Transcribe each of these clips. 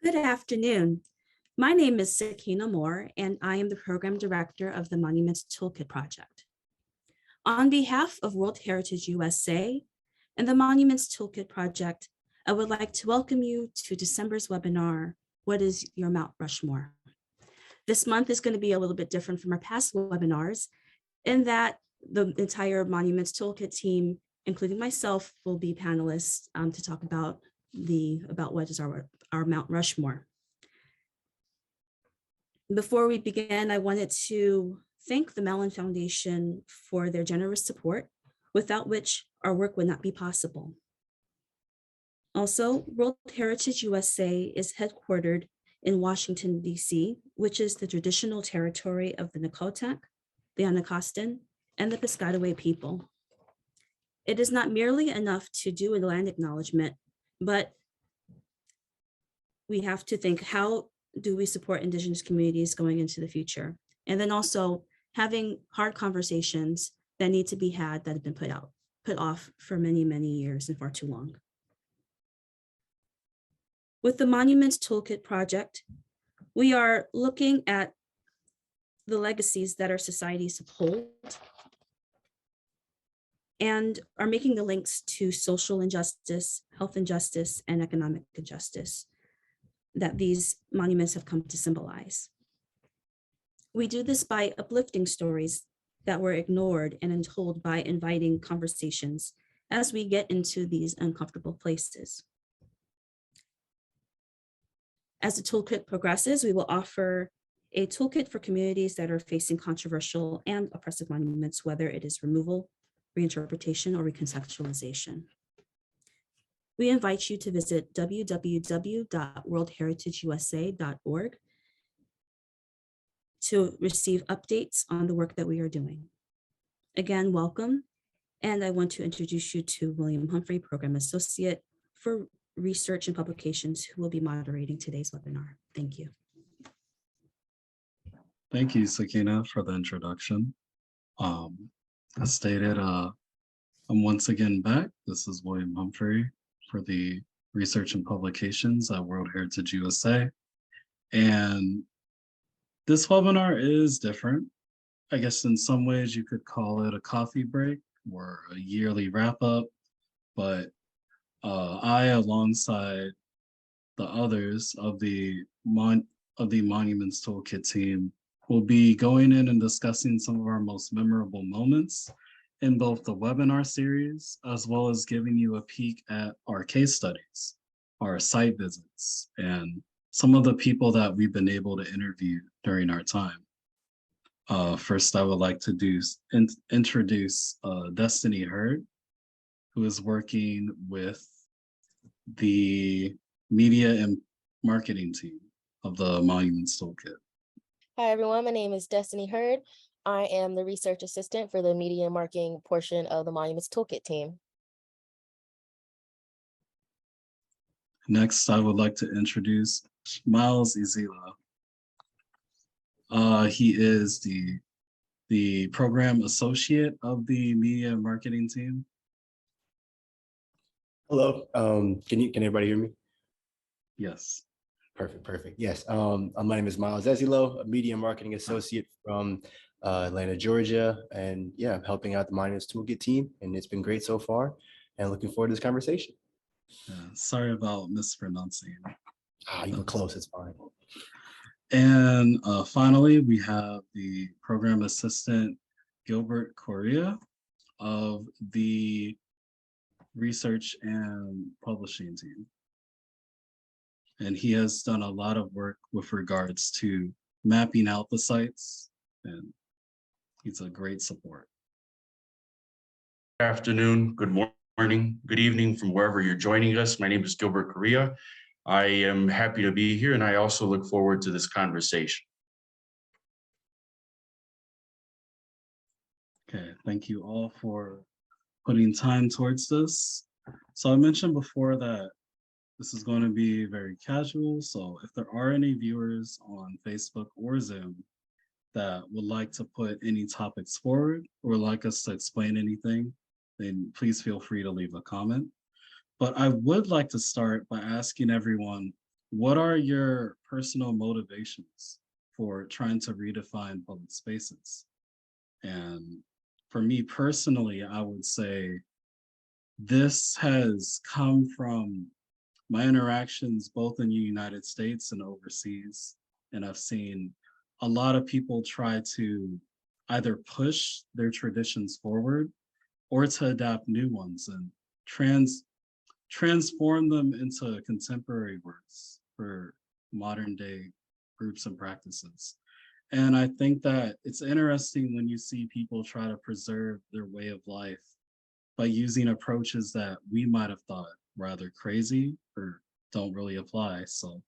Good afternoon. My name is Sakina Moore, and I am the Program Director of the Monuments Toolkit Project. On behalf of World Heritage USA and the Monuments Toolkit Project, I would like to welcome you to December's webinar, What is Your Mount Rushmore? This month is going to be a little bit different from our past webinars in that the entire Monuments Toolkit team, including myself, will be panelists to talk about what is our Mount Rushmore. Before we begin, I wanted to thank the Mellon Foundation for their generous support, without which our work would not be possible. Also, World Heritage USA is headquartered in Washington, D.C., which is the traditional territory of the Nakotak, the Anacostan, and the Piscataway people. It is not merely enough to do a land acknowledgement, but we have to think, how do we support Indigenous communities going into the future? And then also having hard conversations that need to be had that have been put off for many, many years and far too long. With the Monuments Toolkit Project, we are looking at the legacies that our societies uphold and are making the links to social injustice, health injustice, and economic injustice that these monuments have come to symbolize. We do this by uplifting stories that were ignored and untold, by inviting conversations as we get into these uncomfortable places. As the toolkit progresses, we will offer a toolkit for communities that are facing controversial and oppressive monuments, whether it is removal, reinterpretation, or reconceptualization. We invite you to visit www.worldheritageusa.org to receive updates on the work that we are doing. Again, welcome. And I want to introduce you to William Humphrey, Program Associate for Research and Publications, who will be moderating today's webinar. Thank you. Thank you, Sakina, for the introduction. As stated, I'm once again back. This is William Humphrey for the Research and Publications at World Heritage USA. And this webinar is different. I guess in some ways you could call it a coffee break or a yearly wrap up, but I, alongside the others of the Monuments Toolkit team, will be going in and discussing some of our most memorable moments in both the webinar series, as well as giving you a peek at our case studies, our site visits, and some of the people that we've been able to interview during our time. First, I would like to introduce Destiny Hurd, who is working with the media and marketing team of the Monuments Toolkit. Hi, everyone. My name is Destiny Hurd. I am the research assistant for the media and marketing portion of the Monuments Toolkit team. Next, I would like to introduce Miles Izila. He is the program associate of the media and marketing team. Hello. Can everybody hear me? Yes. Perfect. Yes. My name is Miles Ezilo, a media and marketing associate from Atlanta, Georgia, and yeah, I'm helping out the Monuments Toolkit team, and it's been great so far. And looking forward to this conversation. Sorry about mispronouncing. You were close. It's fine. And finally, we have the program assistant, Gilbert Correa, of the research and publishing team. And he has done a lot of work with regards to mapping out the sites, and he's a great support. Good afternoon, good morning, good evening from wherever you're joining us. My name is Gilbert Correa. I am happy to be here, and I also look forward to this conversation. Okay, thank you all for putting time towards this. So I mentioned before that this is going to be very casual. So if there are any viewers on Facebook or Zoom that would like to put any topics forward or like us to explain anything, then please feel free to leave a comment. But I would like to start by asking everyone, what are your personal motivations for trying to redefine public spaces? And for me personally, I would say this has come from my interactions both in the United States and overseas. And I've seen a lot of people try to either push their traditions forward or to adapt new ones and transform them into contemporary works for modern day groups and practices. And I think that it's interesting when you see people try to preserve their way of life by using approaches that we might have thought rather crazy or don't really apply. So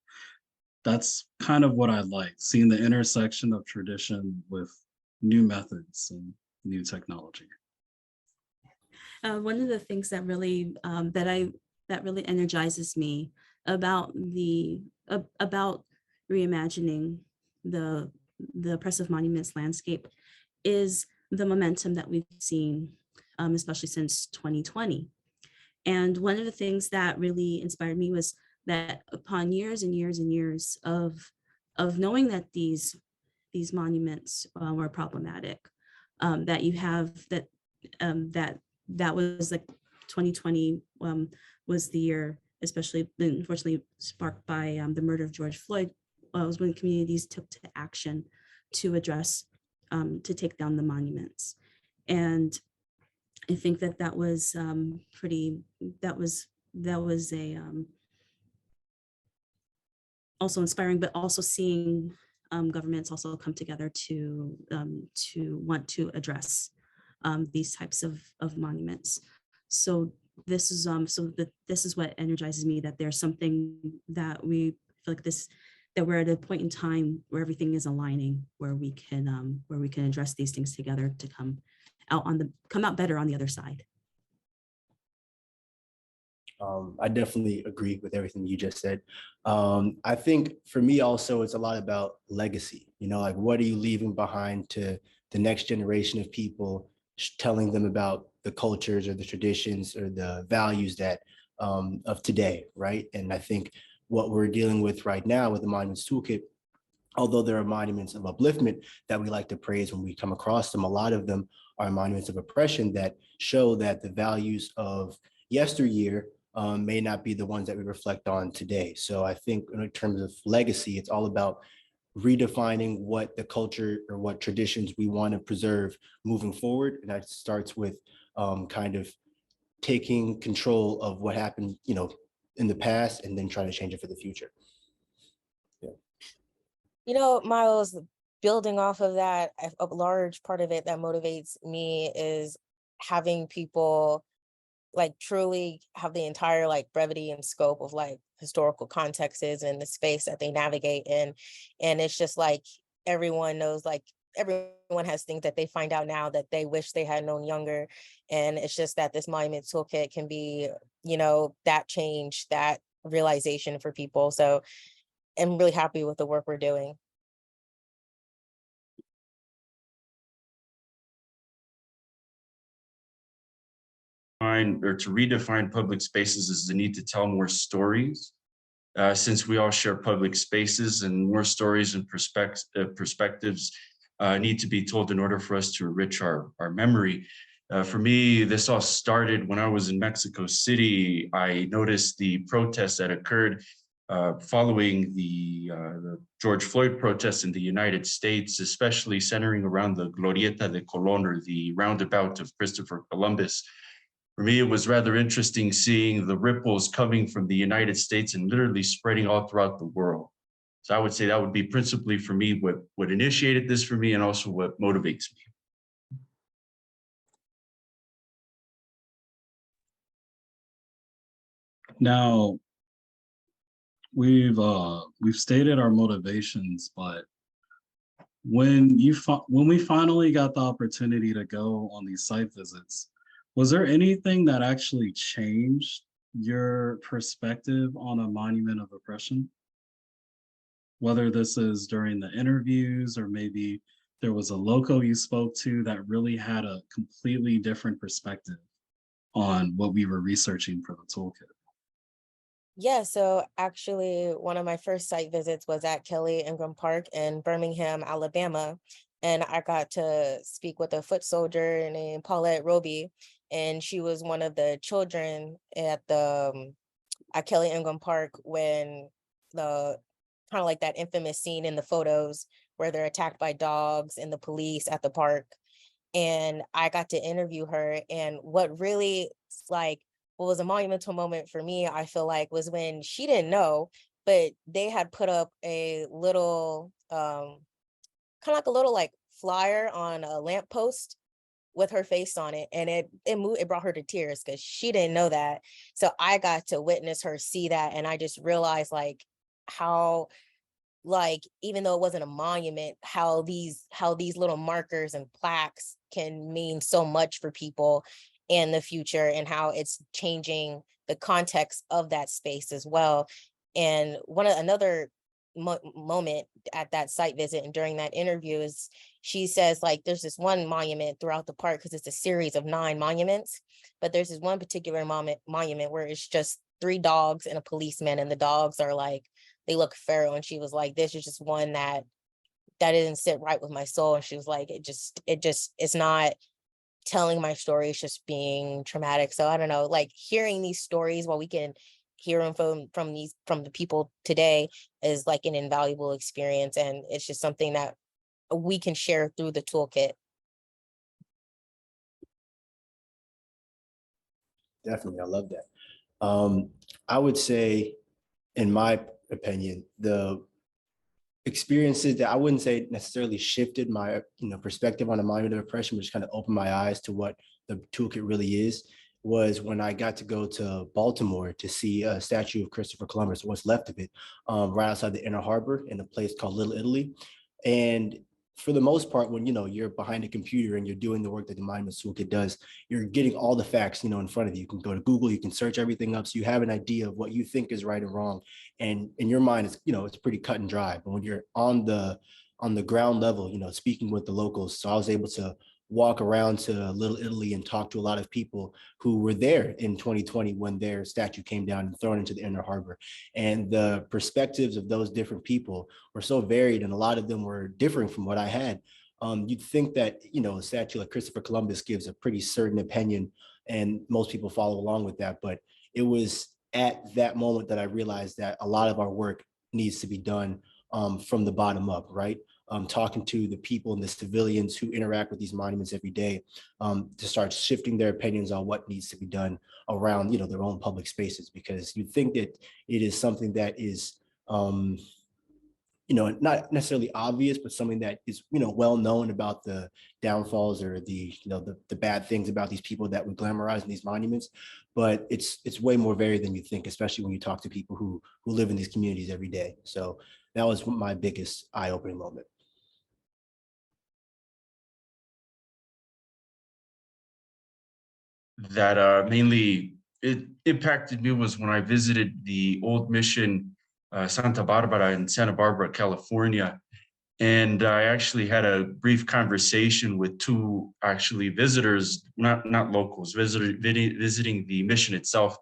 that's kind of what I like, seeing the intersection of tradition with new methods and new technology. One of the things that really that really energizes me about about reimagining the oppressive monuments landscape is the momentum that we've seen, especially since 2020. And one of the things that really inspired me was that upon years and years and years of knowing that these monuments were problematic, that you have that was like 2020 was the year, especially unfortunately sparked by the murder of George Floyd, was when communities took to action to address, to take down the monuments. And I think that was that was a also inspiring, but also seeing governments also come together to want to address these types of monuments. So this is this is what energizes me, that there's something that we feel like that we're at a point in time where everything is aligning, where we can address these things together to come out better on the other side. I definitely agree with everything you just said. I think for me also, it's a lot about legacy. Like, what are you leaving behind to the next generation of people, telling them about the cultures or the traditions or the values that of today, right? And I think what we're dealing with right now with the Monuments Toolkit, although there are monuments of upliftment that we like to praise when we come across them, a lot of them are monuments of oppression that show that the values of yesteryear may not be the ones that we reflect on today. So I think in terms of legacy, it's all about redefining what the culture or what traditions we want to preserve moving forward. And that starts with kind of taking control of what happened, in the past, and then trying to change it for the future. Miles, building off of that, a large part of it that motivates me is having people like truly have the entire like brevity and scope of like historical contexts and the space that they navigate in. And it's just like everyone knows, like everyone has things that they find out now that they wish they had known younger. And it's just that this Monument Toolkit can be, that change, that realization for people. So I'm really happy with the work we're doing. Or to redefine public spaces is the need to tell more stories. Since we all share public spaces, and more stories and perspectives need to be told in order for us to enrich our memory. For me, this all started when I was in Mexico City. I noticed the protests that occurred following the George Floyd protests in the United States, especially centering around the Glorieta de Colón, or the roundabout of Christopher Columbus. For me, it was rather interesting seeing the ripples coming from the United States and literally spreading all throughout the world. So I would say that would be principally for me what initiated this for me, and also what motivates me. Now, we've stated our motivations, but when we finally got the opportunity to go on these site visits, was there anything that actually changed your perspective on a monument of oppression? Whether this is during the interviews, or maybe there was a local you spoke to that really had a completely different perspective on what we were researching for the toolkit. Yeah, so actually, one of my first site visits was at Kelly Ingram Park in Birmingham, Alabama. And I got to speak with a foot soldier named Paulette Roby. And she was one of the children at Kelly Ingram Park when the kind of like that infamous scene in the photos where they're attacked by dogs and the police at the park. And I got to interview her. And what really like what was a monumental moment for me, I feel like, was when she didn't know, but they had put up a little kind of like a little like flyer on a lamppost with her face on it, and it brought her to tears because she didn't know that. So I got to witness her see that, and I just realized like how, like, even though it wasn't a monument, how these little markers and plaques can mean so much for people in the future, and how it's changing the context of that space as well. And another moment at that site visit and during that interview is, she says like there's this one monument throughout the park, because it's a series of 9 monuments, but there's this one particular monument where it's just 3 dogs and a policeman, and the dogs are like, they look feral. And she was like, this is just one that didn't sit right with my soul. And she was like, it's not telling my story, it's just being traumatic. So I don't know, like hearing these stories while we can hear them from the people today is like an invaluable experience. And it's just something that we can share through the toolkit. Definitely, I love that. I would say, in my opinion, the experiences that I wouldn't say necessarily shifted my perspective on a monument of oppression, but just kind of opened my eyes to what the toolkit really is, was when I got to go to Baltimore to see a statue of Christopher Columbus, what's left of it, right outside the Inner Harbor in a place called Little Italy. And for the most part, when you're behind a computer and you're doing the work that the Monuments Toolkit does, you're getting all the facts in front of you. You can go to Google, you can search everything up, so you have an idea of what you think is right and wrong. And in your mind, it's pretty cut and dry. But when you're on the ground level, speaking with the locals, so I was able to walk around to Little Italy and talk to a lot of people who were there in 2020 when their statue came down and thrown into the Inner Harbor. And the perspectives of those different people were so varied, and a lot of them were differing from what I had. You'd think that, a statue like Christopher Columbus gives a pretty certain opinion, and most people follow along with that. But it was at that moment that I realized that a lot of our work needs to be done from the bottom up, right? Talking to the people and the civilians who interact with these monuments every day, to start shifting their opinions on what needs to be done around, their own public spaces, because you think that it is something that is, not necessarily obvious, but something that is, well known about the downfalls or the bad things about these people that we glamorize in these monuments. But it's way more varied than you think, especially when you talk to people who live in these communities every day. So that was my biggest eye-opening moment. That mainly it impacted me was when I visited the old mission, Santa Barbara in Santa Barbara, California. And I actually had a brief conversation with 2 actually visitors, not locals, visiting the mission itself.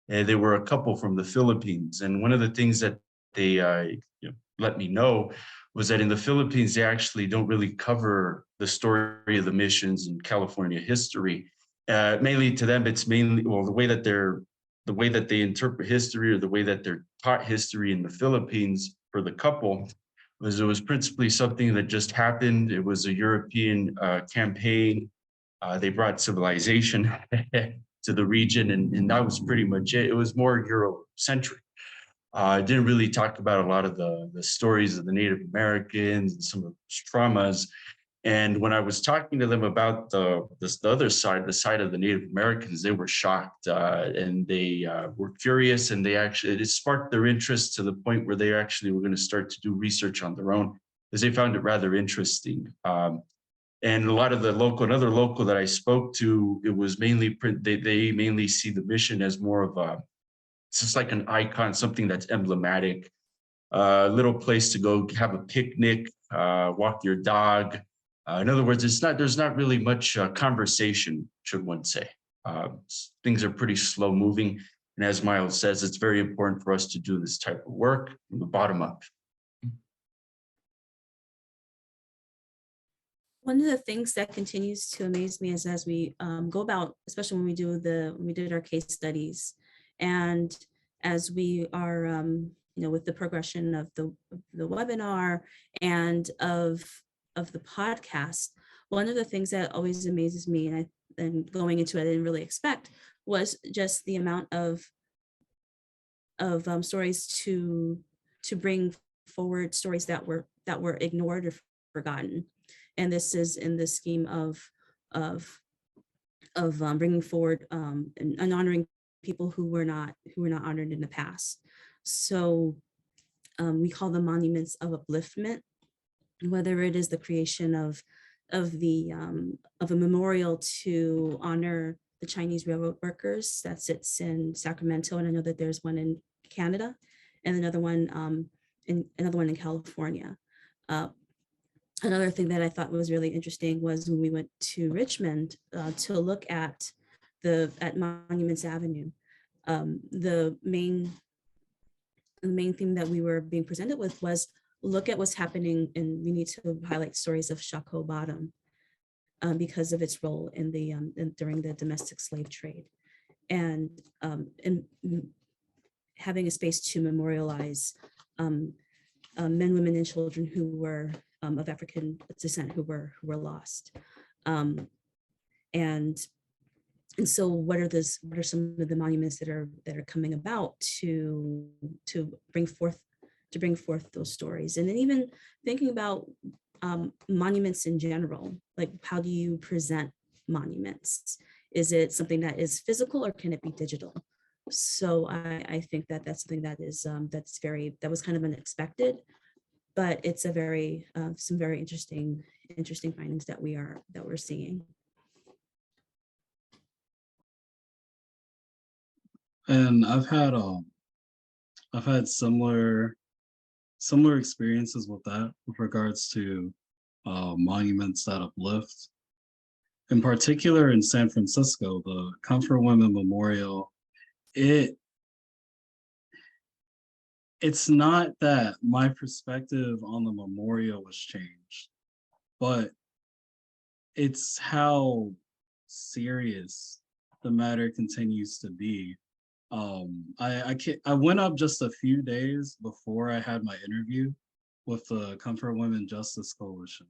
And they were a couple from the Philippines. And one of the things that they let me know was that in the Philippines, they actually don't really cover the story of the missions in California history. Mainly to them, it's mainly, well, the way that they interpret history, or the way that they're taught history in the Philippines for the couple, it was principally something that just happened. It was a European campaign. They brought civilization to the region, and that was pretty much it. It was more Eurocentric. I didn't really talk about a lot of the stories of the Native Americans and some of the traumas. And when I was talking to them about the other side, the side of the Native Americans, they were shocked, and they were curious, and it sparked their interest to the point where they actually were going to start to do research on their own, because they found it rather interesting. And a lot of another local that I spoke to, it was mainly they mainly see the mission as more of it's just like an icon, something that's emblematic, a little place to go have a picnic, walk your dog. In other words, there's not really much conversation, should one say. Things are pretty slow moving. And as Miles says, it's very important for us to do this type of work from the bottom up. One of the things that continues to amaze me is as we go about, especially when we did our case studies, and as we are, with the progression of the webinar and of the podcast, one of the things that always amazes me, and going into it, I didn't really expect, was just the amount of stories to bring forward, stories that were ignored or forgotten. And this is in the scheme of bringing forward and honoring people who were not honored in the past. So we call them monuments of upliftment, whether it is the creation of a memorial to honor the Chinese railroad workers that sits in Sacramento, and I know that there's one in Canada, and another one in California. Another thing that I thought was really interesting was when we went to Richmond to look at Monuments Avenue. The main theme that we were being presented with was, look at what's happening, and we need to highlight stories of Shako Bottom because of its role in during the domestic slave trade, and having a space to memorialize men, women, and children who were of African descent who were lost. And so what are some of the monuments that are coming about to bring forth those stories? And then even thinking about monuments in general, like, how do you present monuments? Is it something that is physical, or can it be digital? So I think that that's something that is that was kind of unexpected, but it's a very some very interesting findings that we're seeing. And I've had similar experiences with that, with regards to monuments that uplift. In particular, in San Francisco, the Comfort Women Memorial, it's not that my perspective on the memorial was changed, but it's how serious the matter continues to be. I went up just a few days before I had my interview with the Comfort Women Justice Coalition.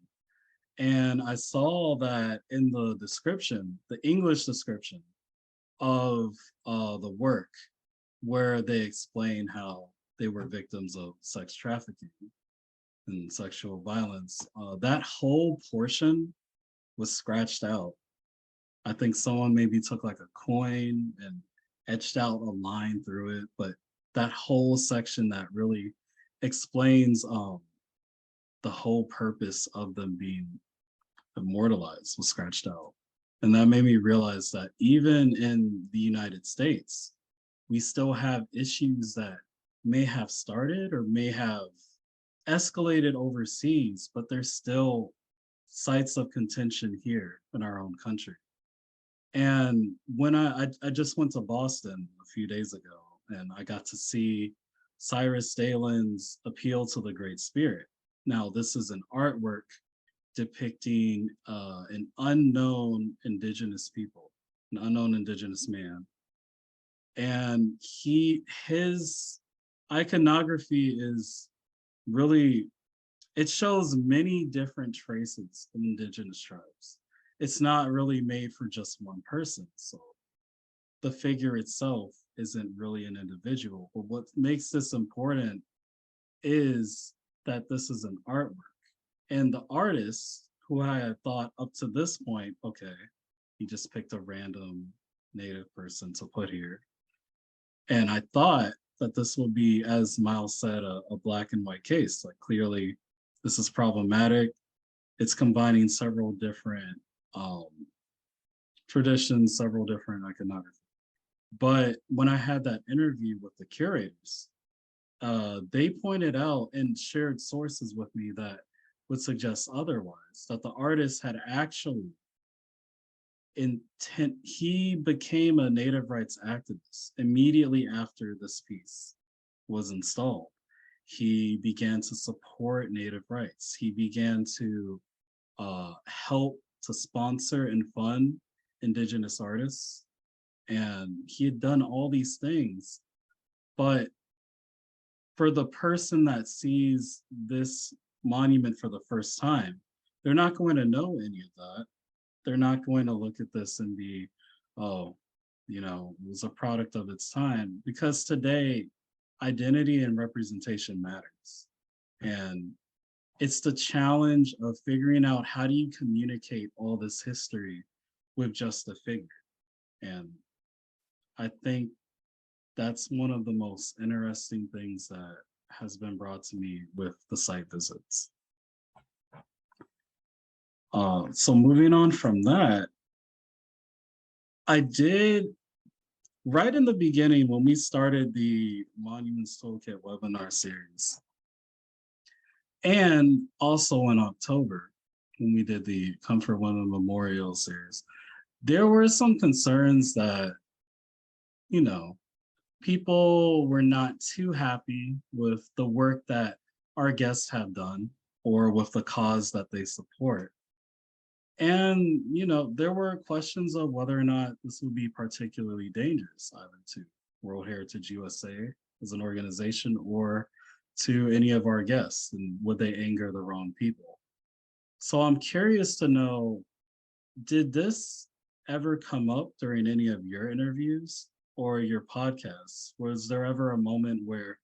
And I saw that in the description, the English description of the work, where they explain how they were victims of sex trafficking and sexual violence, that whole portion was scratched out. I think someone maybe took like a coin and etched out a line through it, but that whole section that really explains the whole purpose of them being immortalized was scratched out. And that made me realize that even in the United States, we still have issues that may have started or may have escalated overseas, but there's still sites of contention here in our own country. And when I just went to Boston a few days ago, and I got to see Cyrus Dalen's Appeal to the Great Spirit. Now, this is an artwork depicting an unknown indigenous people, an unknown indigenous man. And his iconography is really, it shows many different traces of indigenous tribes. It's not really made for just one person. So the figure itself isn't really an individual. But what makes this important is that this is an artwork. And the artist, who I had thought up to this point, okay, he just picked a random Native person to put here. And I thought that this would be, as Miles said, a black and white case. Like, clearly, this is problematic. It's combining several different traditions, several different iconography. But when I had that interview with the curators, they pointed out and shared sources with me that would suggest otherwise, that the artist had actually he became a native rights activist immediately after this piece was installed. He began to support native rights. He began to help to sponsor and fund indigenous artists. And he had done all these things. But for the person that sees this monument for the first time, they're not going to know any of that. They're not going to look at this and be, oh, it was a product of its time. Because today, identity and representation matters. And it's the challenge of figuring out, how do you communicate all this history with just a figure? And I think that's one of the most interesting things that has been brought to me with the site visits. So moving on from that, I did, right in the beginning when we started the Monuments Toolkit webinar series, and also in October when we did the Comfort Women Memorial series, there were some concerns that, people were not too happy with the work that our guests have done or with the cause that they support. And, there were questions of whether or not this would be particularly dangerous, either to World Heritage USA as an organization or to any of our guests, and would they anger the wrong people? So I'm curious to know, did this ever come up during any of your interviews or your podcasts? Was there ever a moment where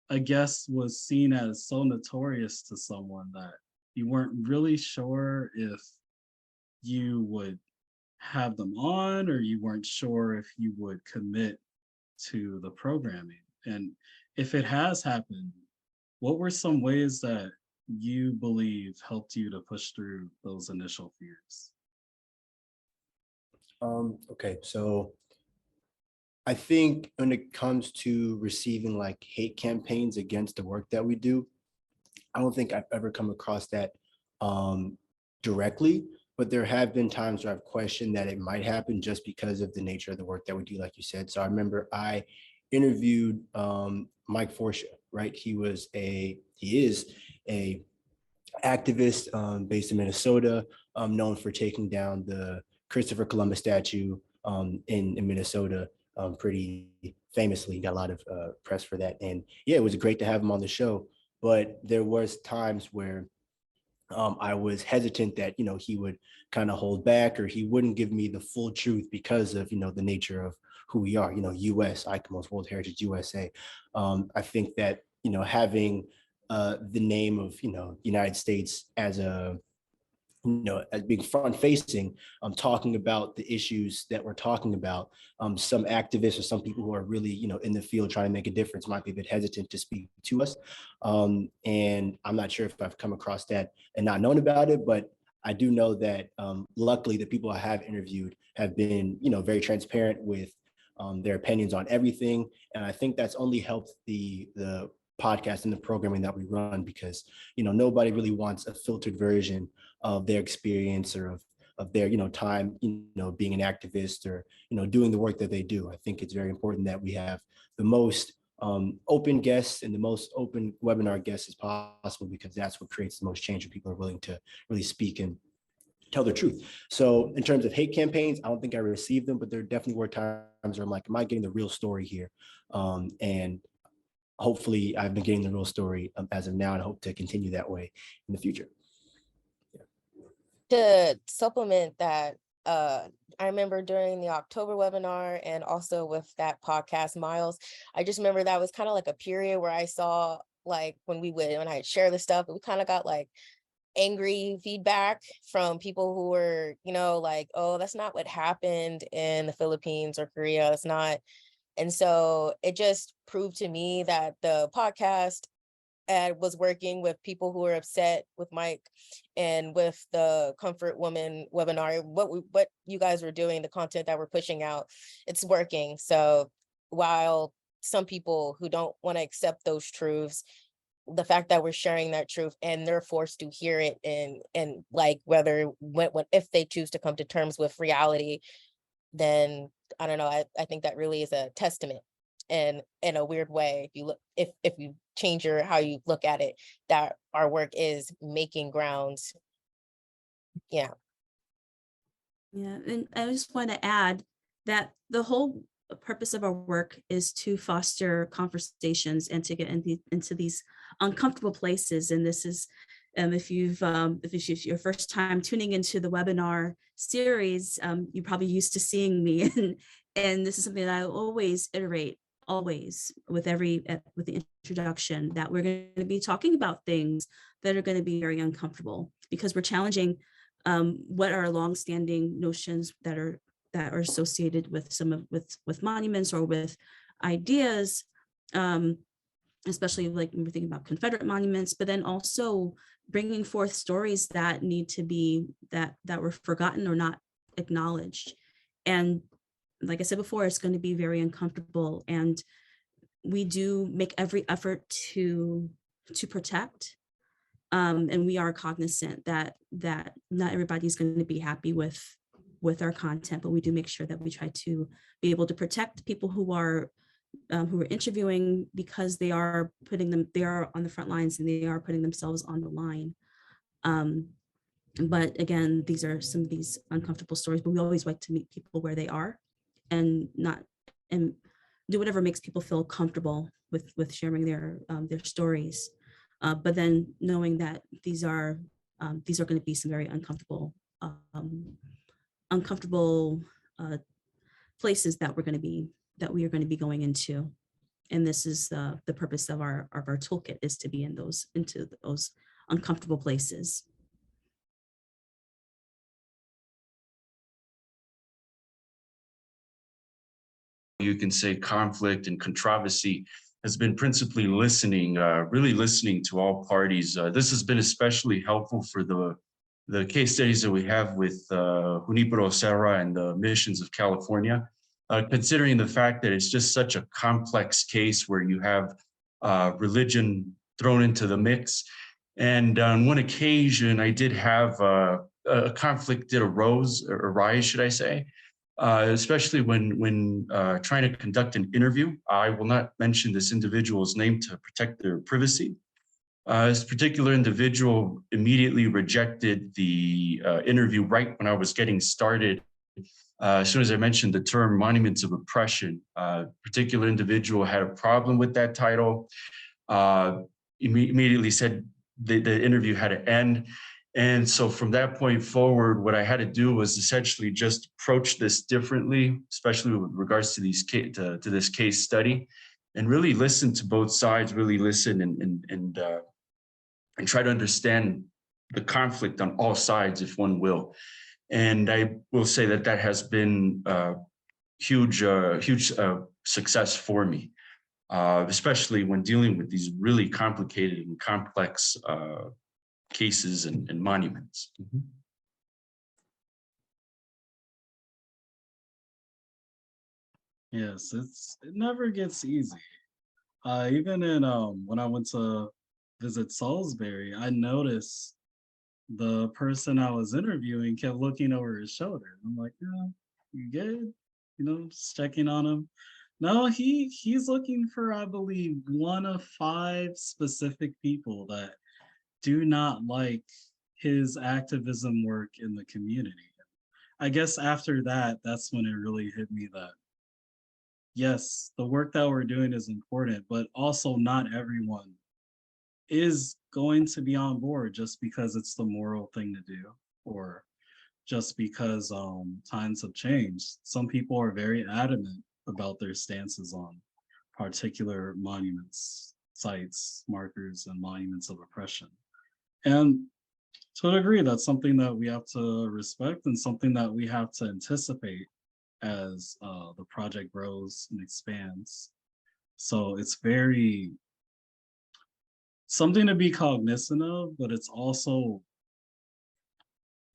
a guest was seen as so notorious to someone that you weren't really sure if you would have them on, or you weren't sure if you would commit to the programming? And if it has happened, what were some ways that you believe helped you to push through those initial fears? Okay, so I think when it comes to receiving like hate campaigns against the work that we do, I don't think I've ever come across that directly, but there have been times where I've questioned that it might happen just because of the nature of the work that we do, like you said. So I remember I interviewed Mike Forsha, right? He is a activist based in Minnesota, known for taking down the Christopher Columbus statue in Minnesota pretty famously. Got a lot of press for that. And yeah, it was great to have him on the show. But there was times where I was hesitant that, he would kind of hold back, or he wouldn't give me the full truth because of, the nature of who we are, US, ICOMOS, World Heritage USA. I think that, having the name of, United States as as being front facing, talking about the issues that we're talking about. Some activists or some people who are really, in the field trying to make a difference might be a bit hesitant to speak to us. And I'm not sure if I've come across that and not known about it, but I do know that luckily the people I have interviewed have been, very transparent with their opinions on everything. And I think that's only helped the podcast and the programming that we run, because, nobody really wants a filtered version of their experience or of their, time, being an activist or, doing the work that they do. I think it's very important that we have the most open guests and the most open webinar guests as possible, because that's what creates the most change when people are willing to really speak and tell the truth. So in terms of hate campaigns, I don't think I received them, but there definitely were times where I'm like, am I getting the real story here? And hopefully I've been getting the real story as of now, and hope to continue that way in the future. To supplement that, I remember during the October webinar and also with that podcast, Miles, I just remember that was kind of like a period where I saw, like, when I share this stuff, we kind of got like angry feedback from people who were, like, oh, that's not what happened in the Philippines or Korea. That's not. And so it just proved to me that the podcast was working with people who were upset with Mike, and with the Comfort Woman webinar, what you guys were doing, the content that we're pushing out, it's working. So while some people who don't want to accept those truths the fact that we're sharing that truth and they're forced to hear it, and like whether when if they choose to come to terms with reality, then I don't know, I think that really is a testament. And in a weird way, if you look, if you change your how you look at it, that our work is making grounds. Yeah. Yeah, and I just want to add that the whole purpose of our work is to foster conversations and to get into these uncomfortable places. And this is, if it's your first time tuning into the webinar series, you're probably used to seeing me, and this is something that I always iterate, always with with the introduction, that we're going to be talking about things that are going to be very uncomfortable because we're challenging what are longstanding notions that are associated with with monuments or with ideas, especially like when we're thinking about Confederate monuments, but then also bringing forth stories that need to be that were forgotten or not acknowledged. And like I said before, it's going to be very uncomfortable, and we do make every effort to protect. And we are cognizant that not everybody's going to be happy with our content, but we do make sure that we try to be able to protect people who are interviewing, because they are on the front lines and they are putting themselves on the line. But again, these are some of these uncomfortable stories, but we always like to meet people where they are and do whatever makes people feel comfortable with sharing their stories. But then knowing that these are going to be some very uncomfortable places that we are going to be going into. And this is the purpose of our toolkit, is to be into those uncomfortable places. You can say conflict and controversy has been principally listening, really listening to all parties. This has been especially helpful for the case studies that we have with Junipero Serra and the missions of California, considering the fact that it's just such a complex case where you have religion thrown into the mix. And on one occasion, I did have a conflict that arise, should I say, especially when trying to conduct an interview. I will not mention this individual's name to protect their privacy. This particular individual immediately rejected the interview right when I was getting started. As soon as I mentioned the term monuments of oppression, particular individual had a problem with that title, immediately said the interview had to end. And so from that point forward, what I had to do was essentially just approach this differently, especially with regards to this case study, and really listen to both sides, really listen and try to understand the conflict on all sides, if one will. And I will say that has been huge success for me, especially when dealing with these really complicated and complex cases and monuments. Mhm. Yes, it never gets easy. Even in when I went to visit Salisbury, I noticed the person I was interviewing kept looking over his shoulder. I'm like, "Yeah, you good?" Just checking on him. No, he's looking for, I believe, one of 5 specific people that do not like his activism work in the community. I guess after that, that's when it really hit me that, yes, the work that we're doing is important, but also not everyone is going to be on board just because it's the moral thing to do, or just because times have changed. Some people are very adamant about their stances on particular monuments, sites, markers, and monuments of oppression. And to a degree, that's something that we have to respect and something that we have to anticipate as the project grows and expands. So it's very something to be cognizant of, but it's also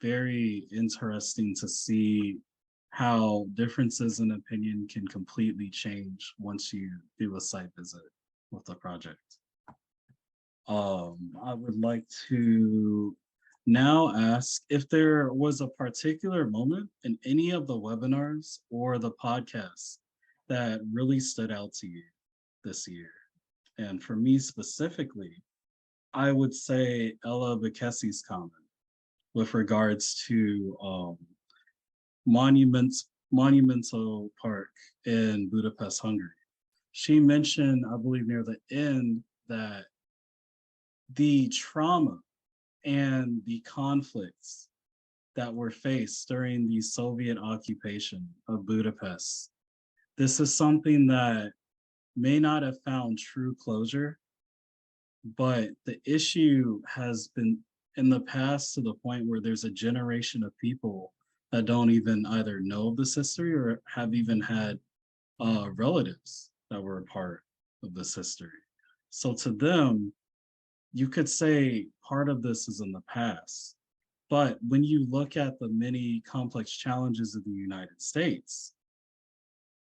very interesting to see how differences in opinion can completely change once you do a site visit with the project. I would like to now ask if there was a particular moment in any of the webinars or the podcasts that really stood out to you this year. And for me specifically, I would say Ella Bekesi's comment with regards to Monumental Park in Budapest, Hungary. She mentioned, I believe near the end, that the trauma and the conflicts that were faced during the Soviet occupation of Budapest. This is something that may not have found true closure, but the issue has been in the past to the point where there's a generation of people that don't even either know this history or have even had relatives that were a part of this history. So to them, you could say part of this is in the past. But when you look at the many complex challenges of the United States,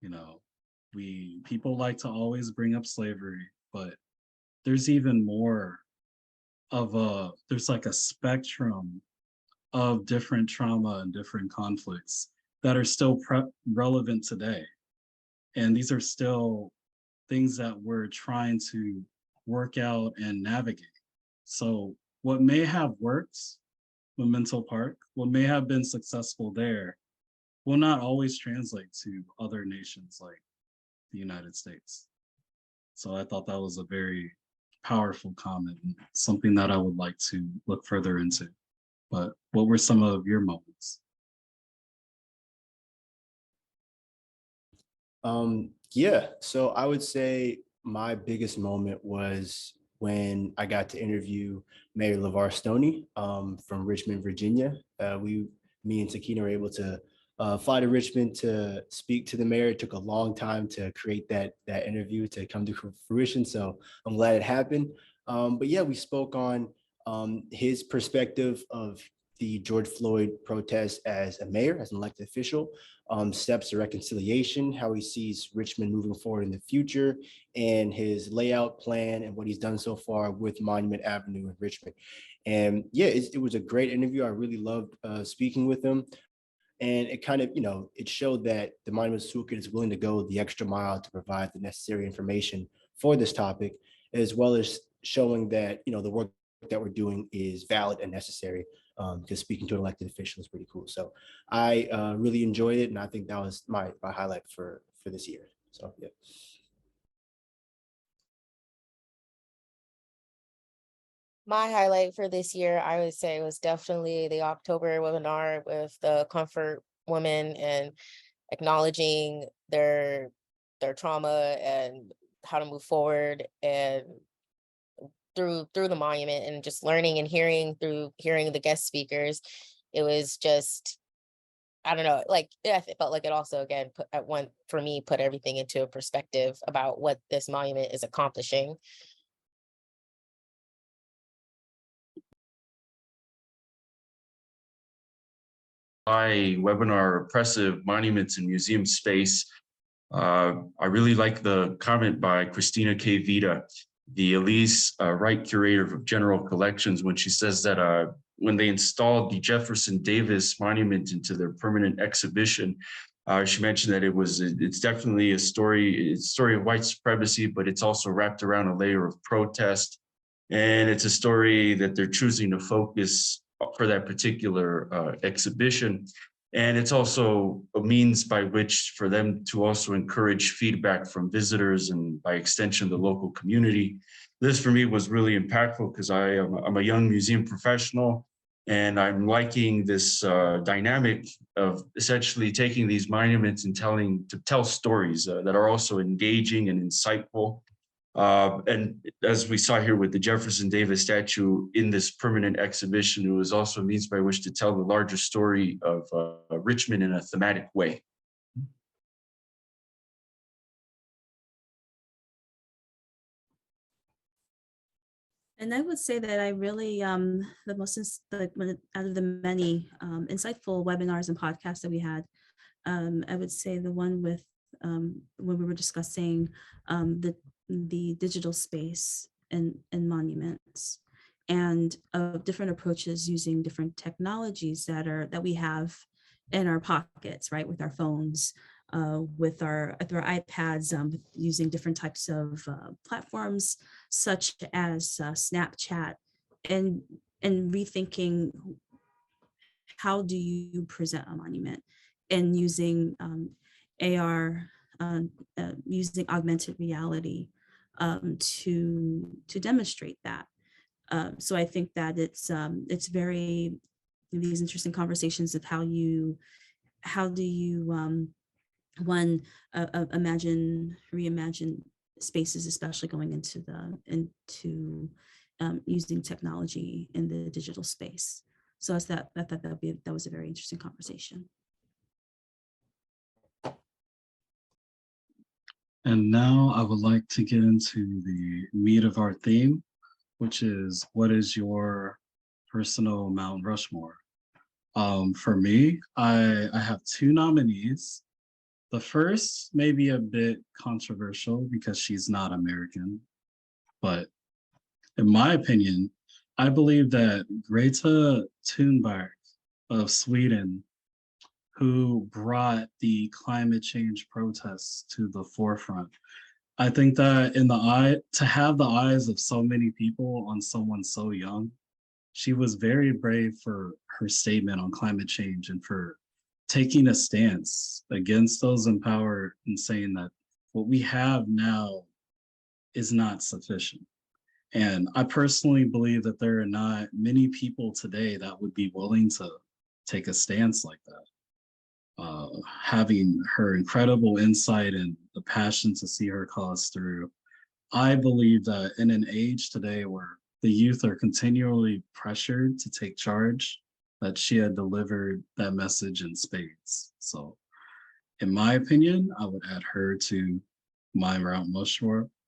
you know, people like to always bring up slavery, but there's even more of there's like a spectrum of different trauma and different conflicts that are still relevant today. And these are still things that we're trying to work out and navigate. So what may have worked Memento Park, what may have been successful there, will not always translate to other nations like the United States. So I thought that was a very powerful comment and something that I would like to look further into. But what were some of your moments? Yeah, so I would say my biggest moment was when I got to interview Mayor LeVar Stoney from Richmond, Virginia. Me and Sakina were able to fly to Richmond to speak to the mayor. It took a long time to create that interview to come to fruition, so I'm glad it happened. But yeah, we spoke on his perspective of the George Floyd protest as a mayor, as an elected official, steps to reconciliation, how he sees Richmond moving forward in the future, and his layout plan and what he's done so far with Monument Avenue in Richmond. And yeah, it was a great interview. I really loved speaking with him. And it kind of, it showed that the Monuments Toolkit is willing to go the extra mile to provide the necessary information for this topic, as well as showing that, the work that we're doing is valid and necessary, because speaking to an elected official is pretty cool. So I really enjoyed it, and I think that was my highlight for this year. So yeah. My highlight for this year, I would say, was definitely the October webinar with the Comfort Women and acknowledging their trauma and how to move forward and through the monument, and just learning and hearing the guest speakers. It was just, I don't know, like, yeah, it felt like it also again put everything into a perspective about what this monument is accomplishing. My webinar, Oppressive Monuments and Museum Space. I really like the comment by Christina K. Vita, the Elise Wright Curator of General Collections, when she says that when they installed the Jefferson Davis Monument into their permanent exhibition, she mentioned that it's definitely it's a story of white supremacy, but it's also wrapped around a layer of protest. And it's a story that they're choosing to focus for that particular exhibition. And it's also a means by which for them to also encourage feedback from visitors and by extension, the local community. This for me was really impactful because I'm a young museum professional, and I'm liking this dynamic of essentially taking these monuments and tell stories that are also engaging and insightful. And as we saw here with the Jefferson Davis statue in this permanent exhibition, it was also a means by which to tell the larger story of Richmond in a thematic way. And I would say that I really, the most, out of the many insightful webinars and podcasts that we had, I would say the one with when we were discussing the digital space and monuments, and of different approaches using different technologies that we have in our pockets, right, with our phones, with our iPads, using different types of platforms such as Snapchat, and rethinking how do you present a monument, and using AR, using augmented reality to demonstrate that. So I think that it's very, these interesting conversations of how do you reimagine spaces, especially going into using technology in the digital space. So I thought that was a very interesting conversation. And now I would like to get into the meat of our theme, which is, what is your personal Mount Rushmore? For me, I have two nominees. The first may be a bit controversial because she's not American, but in my opinion, I believe that Greta Thunberg of Sweden, who brought the climate change protests to the forefront, I think that to have the eyes of so many people on someone so young, she was very brave for her statement on climate change and for taking a stance against those in power and saying that what we have now is not sufficient. And I personally believe that there are not many people today that would be willing to take a stance like that. Having her incredible insight and the passion to see her cause through, I believe that in an age today where the youth are continually pressured to take charge, that she had delivered that message in spades. So in my opinion, I would add her to my Mount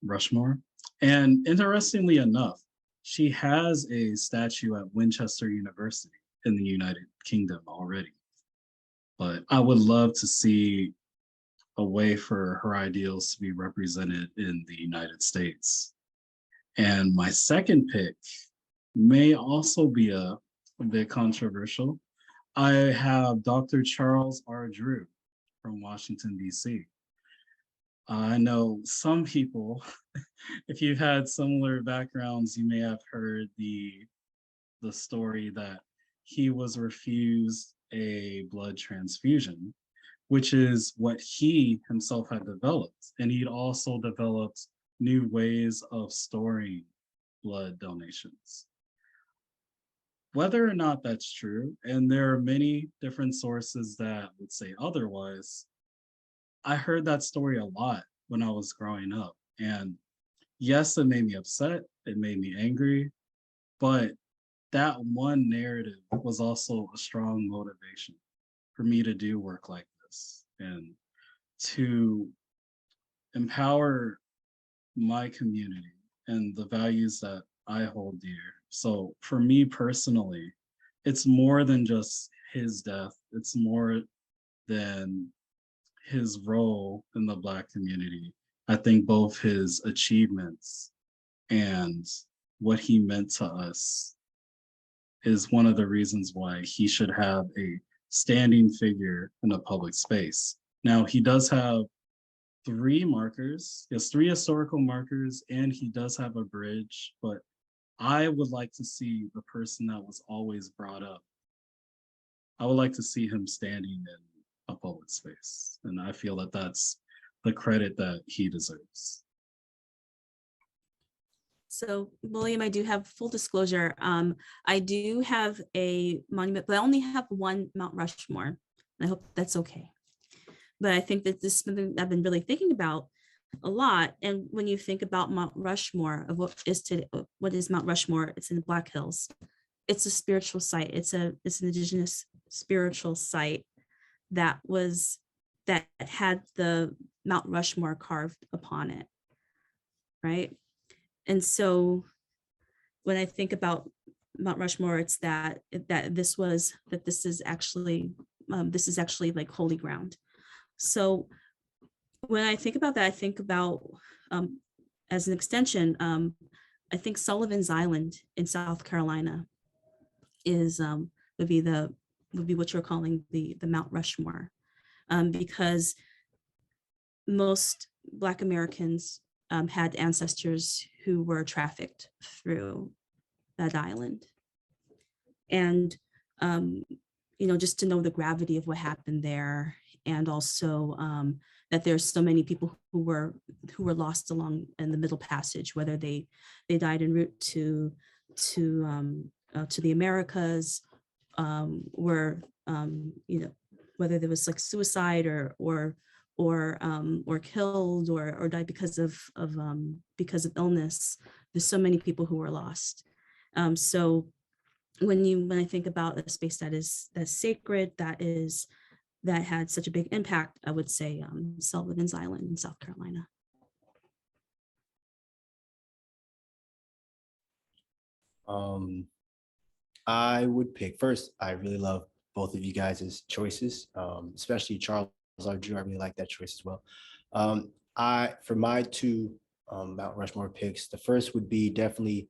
Rushmore. And interestingly enough, she has a statue at Winchester University in the United Kingdom already. But I would love to see a way for her ideals to be represented in the United States. And my second pick may also be a bit controversial. I have Dr. Charles R. Drew from Washington, D.C. I know some people, if you've had similar backgrounds, you may have heard the story that he was refused a blood transfusion, which is what he himself had developed. And he'd also developed new ways of storing blood donations. Whether or not that's true, and there are many different sources that would say otherwise, I heard that story a lot when I was growing up. And yes, it made me upset, it made me angry, but that one narrative was also a strong motivation for me to do work like this and to empower my community and the values that I hold dear. So for me personally, it's more than just his death. It's more than his role in the Black community. I think both his achievements and what he meant to us is one of the reasons why he should have a standing figure in a public space. Now, he does have 3 markers. He has 3 historical markers, and he does have a bridge, but I would like to see the person that was always brought up. I would like to see him standing in a public space. And I feel that that's the credit that he deserves. So William, I do have full disclosure. I do have a monument, but I only have one Mount Rushmore. I hope that's okay. But I think that this is something I've been really thinking about a lot. And when you think about Mount Rushmore, of what is Mount Rushmore? It's in the Black Hills. It's a spiritual site. It's an indigenous spiritual site that had the Mount Rushmore carved upon it, right? And so when I think about Mount Rushmore, it's that this is actually like holy ground. So when I think about that, I think about as an extension, I think Sullivan's Island in South Carolina is would be what you're calling the Mount Rushmore, because most Black Americans had ancestors who were trafficked through that island. And, just to know the gravity of what happened there, and also that there's so many people who were lost along in the Middle Passage, whether they died en route to the Americas, were whether there was like suicide or killed or died because of illness. There's so many people who were lost. So when I think about a space that's sacred, that had such a big impact, I would say Sullivan's Island in South Carolina. I would pick first. I really love both of you guys' choices, especially Charles R. Drew. I really like that choice as well. For my two Mount Rushmore picks, the first would be definitely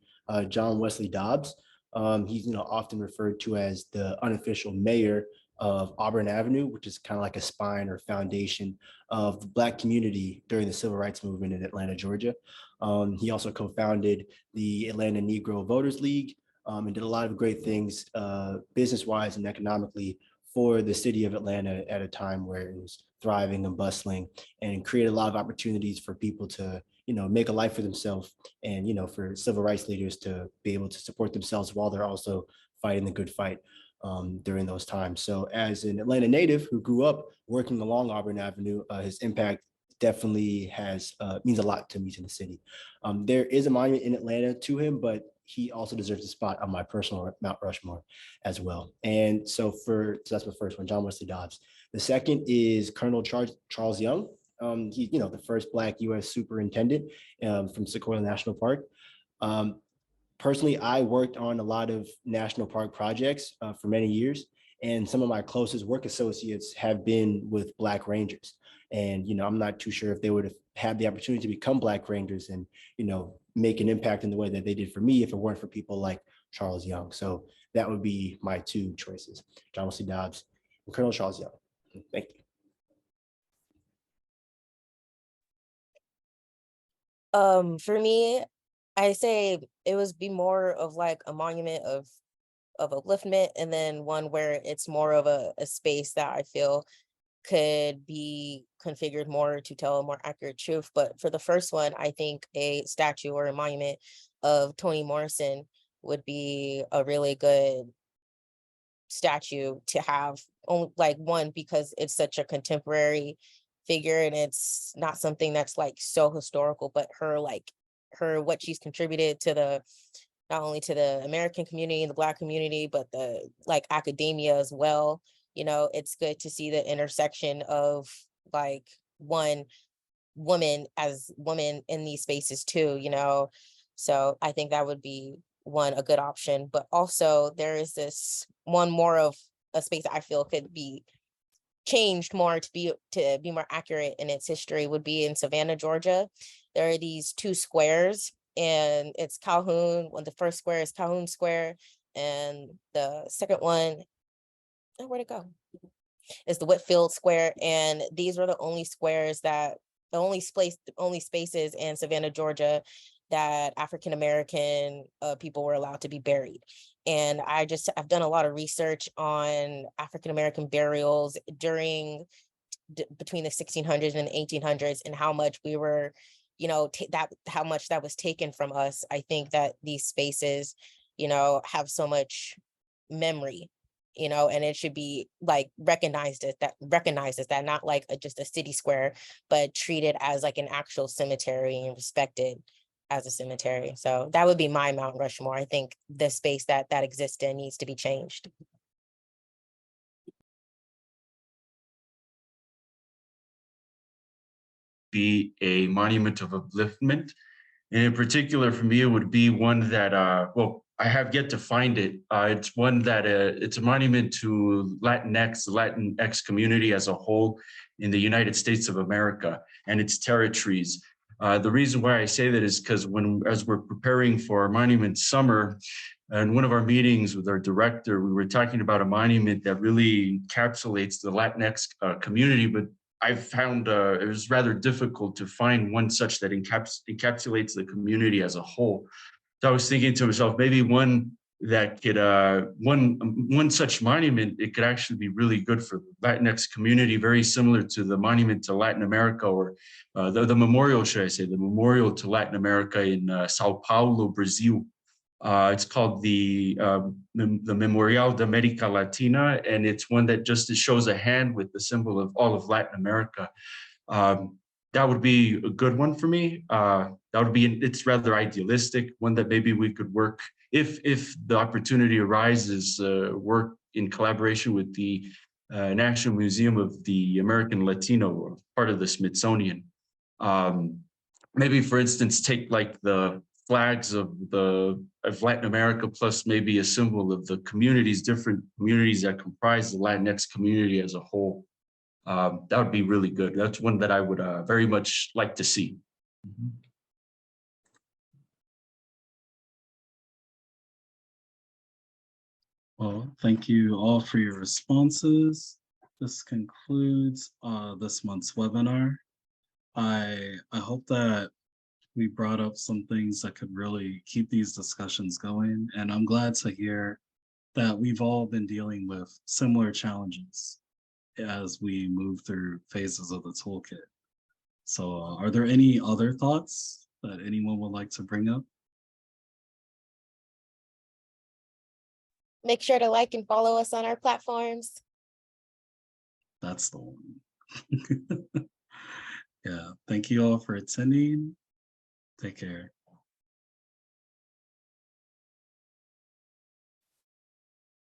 John Wesley Dobbs. He's often referred to as the unofficial mayor of Auburn Avenue, which is kind of like a spine or foundation of the Black community during the Civil Rights Movement in Atlanta, Georgia. He also co-founded the Atlanta Negro Voters League, and did a lot of great things business-wise and economically for the city of Atlanta at a time where it was thriving and bustling, and created a lot of opportunities for people to make a life for themselves, and for civil rights leaders to be able to support themselves while they're also fighting the good fight during those times. So as an Atlanta native who grew up working along Auburn Avenue, his impact definitely means a lot to me, to the city. There is a monument in Atlanta to him, but he also deserves a spot on my personal Mount Rushmore as well. And so that's my first one, John Wesley Dobbs. The second is Colonel Charles Young. He's the first Black U.S. superintendent from Sequoia National Park. Personally, I worked on a lot of national park projects for many years, and some of my closest work associates have been with Black Rangers. And I'm not too sure if they would have had the opportunity to become Black Rangers and make an impact in the way that they did for me if it weren't for people like Charles Young. So that would be my two choices: John Wesley Dobbs and Colonel Charles Young. Thank you. For me, I say it was be more of like a monument of upliftment, and then one where it's more of a space that I feel could be configured more to tell a more accurate truth. But for the first one, I think a statue or a monument of Toni Morrison would be a really good statue to have. One, because it's such a contemporary figure, and it's not something that's like so historical, but what she's contributed to not only to the American community and the Black community, but the academia as well. It's good to see the intersection of one woman as women in these spaces too, so I think that would be a good option. But also there is this one more of a space that I feel could be changed more to be more accurate in its history, would be in Savannah, Georgia. There are these two squares, and it's Calhoun. The first square is Calhoun Square, and the second one, where'd it go? It's the Whitfield Square. And these were the only spaces in Savannah, Georgia that African-American people were allowed to be buried. And I've done a lot of research on African-American burials between the 1600s and 1800s, and how much we were, how much that was taken from us. I think that these spaces, have so much memory, and it should be recognized as that, not like just a city square, but treated as like an actual cemetery and respected as a cemetery. So that would be my Mount Rushmore. I think the space that exists in needs to be changed. Be a monument of upliftment. And in particular, for me, it would be one that, I have yet to find it. It's one that it's a monument to the Latinx community as a whole in the United States of America and its territories. The reason why I say that is because as we're preparing for our monument summer, and one of our meetings with our director, we were talking about a monument that really encapsulates the Latinx community, but I found it was rather difficult to find one such that encapsulates the community as a whole. So I was thinking to myself, maybe one that could, one such monument, it could actually be really good for the Latinx community, very similar to the monument to Latin America, or the memorial, should I say, the memorial to Latin America in Sao Paulo, Brazil. It's called the Memorial de America Latina, and it's one that just shows a hand with the symbol of all of Latin America. That would be a good one for me. That would be, it's rather idealistic, one that maybe we could work, if the opportunity arises, work in collaboration with the National Museum of the American Latino, part of the Smithsonian. Maybe, for instance, take like the flags of Latin America, plus maybe a symbol of the communities, different communities that comprise the Latinx community as a whole. That would be really good. That's one that I would very much like to see. Well, thank you all for your responses. This concludes this month's webinar. I hope that we brought up some things that could really keep these discussions going. And I'm glad to hear that we've all been dealing with similar challenges as we move through phases of the toolkit. So are there any other thoughts that anyone would like to bring up? Make sure to like and follow us on our platforms. That's the one. Yeah, thank you all for attending. Take care.